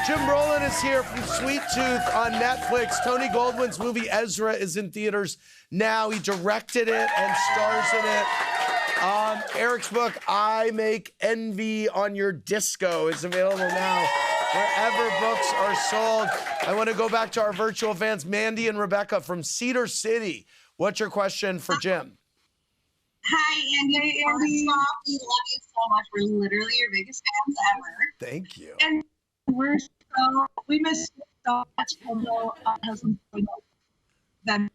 Jim Brolin is here from Sweet Tooth on Netflix. Tony Goldwyn's movie Ezra is in theaters now. He directed it and stars in it. Eric's book, I Make Envy on Your Disco, is available now wherever books are sold. I want to go back to our virtual fans, Mandy and Rebecca from Cedar City. What's your question for Jim? Hi, Andy. Hey, Andy. First off, we love you so much. We're literally your biggest fans ever. Thank you. And we miss you so much, although our husband's them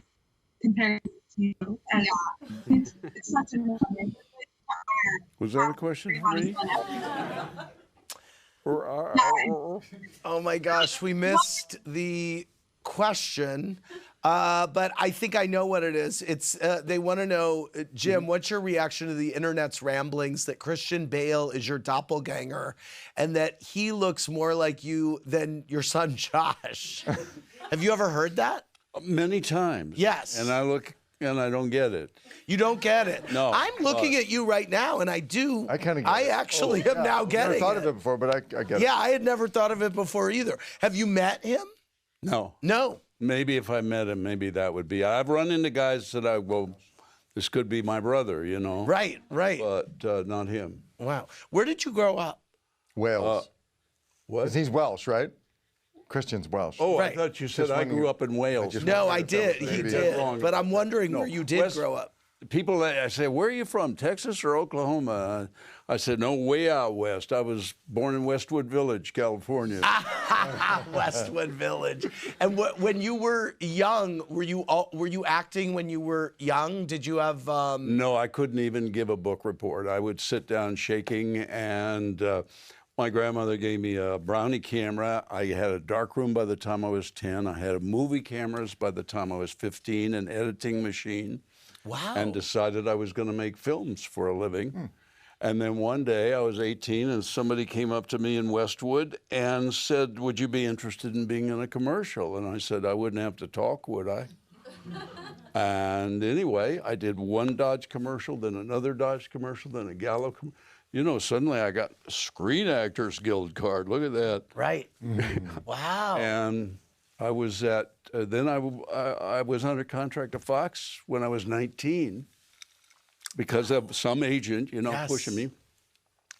compared to you. And it's such an honor. Was that a question for me? Oh my gosh, we missed the question, but I think I know what it is. It's they want to know, Jim, what's your reaction to the internet's ramblings that Christian Bale is your doppelganger and that he looks more like you than your son Josh? Have you ever heard that? Many times. Yes. And I look and I don't get it. You don't get it? No. I'm looking at you right now, and I do. I kind of get it. I actually am now getting it. I've never thought of it before, but I get it. Yeah, I had never thought of it before either. Have you met him? No. No. Maybe if I met him, maybe that would be. I've run into guys that I go, this could be my brother, you know. Right, right. But not him. Wow. Where did you grow up? Wales. What? 'Cause he's Welsh, right? Christian's Welsh. Oh, Right. I thought you said Just I grew up in Wales. No, I did. He did. wrong. But I'm wondering No, where you did West- grow up. People, I say, where are you from, Texas or Oklahoma? I said, no, way out west. I was born in Westwood Village, California. Westwood Village. And when you were young, were you acting when you were young? Did you have? No, I couldn't even give a book report. I would sit down shaking, and my grandmother gave me a Brownie camera. I had a darkroom by the time I was 10. I had movie cameras by the time I was 15, an editing machine. Wow. And decided I was going to make films for a living. And then one day I was 18 and somebody came up to me in Westwood and said, would you be interested in being in a commercial? And I said, I wouldn't have to talk, would I? And anyway, I did one Dodge commercial, then another Dodge commercial, then a Gallo commercial. You know, suddenly I got a Screen Actors Guild card. Look at that. Right. Wow. And I was at, then I was under contract to Fox when I was 19 because of some agent, you know, Yes. pushing me.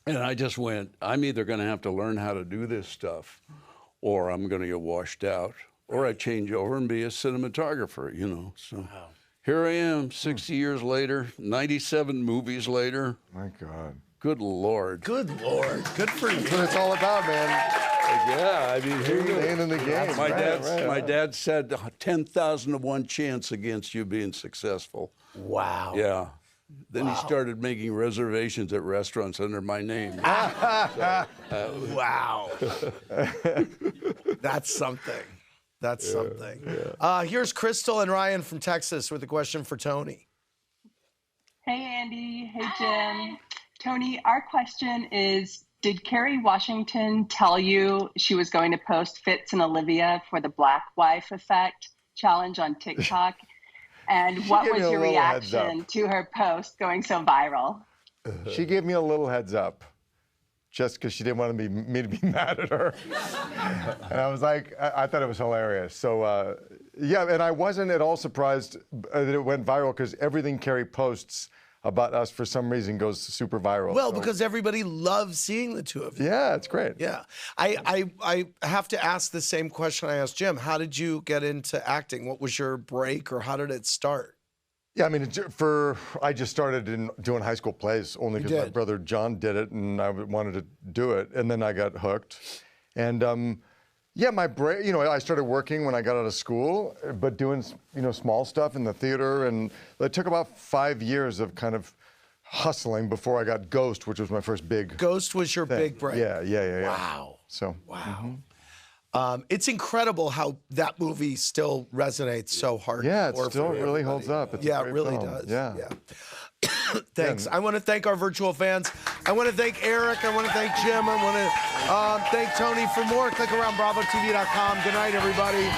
And I just went, I'm either going to have to learn how to do this stuff or I'm going to get washed out or I change over and be a cinematographer, you know. So here I am, 60 years later, 97 movies later. My God. Good Lord. Good Lord. Good for you. That's what it's all about, man. Yeah, I mean, here you Staying in the game. My dad said 10,000 to 1 chance against you being successful. Wow. Yeah. Then he started making reservations at restaurants under my name. Wow. That's something. That's something. Here's Crystal and Ryan from Texas with a question for Tony. Hey, Andy. Hey, Jim. Tony, our question is, did Kerry Washington tell you she was going to post Fitz and Olivia for the Black Wife Effect challenge on TikTok? And what was your reaction to her post going so viral? She gave me a little heads up just because she didn't want me to be mad at her. And I was like, I thought it was hilarious. So, yeah, and I wasn't at all surprised that it went viral because everything Kerry posts about us for some reason goes super viral. Well, because everybody loves seeing the two of you. Yeah, it's great. Yeah. I have to ask the same question I asked Jim. How did you get into acting? What was your break or how did it start? Yeah, I mean, I just started doing high school plays only because my brother John did it and I wanted to do it. And then I got hooked. And yeah, my break, you know, I started working when I got out of school, but doing, you know, small stuff in the theater. And it took about 5 years of kind of hustling before I got Ghost, which was my first big Ghost was your big break. Yeah. Wow. So. Wow. It's incredible how that movie still resonates so hard. Yeah, it still really holds up. It's a it great really film. does. Yeah. Thanks. I want to thank our virtual fans. I want to thank Eric. I want to thank Jim. I want to thank Tony. For more, click around BravoTV.com. Good night, everybody.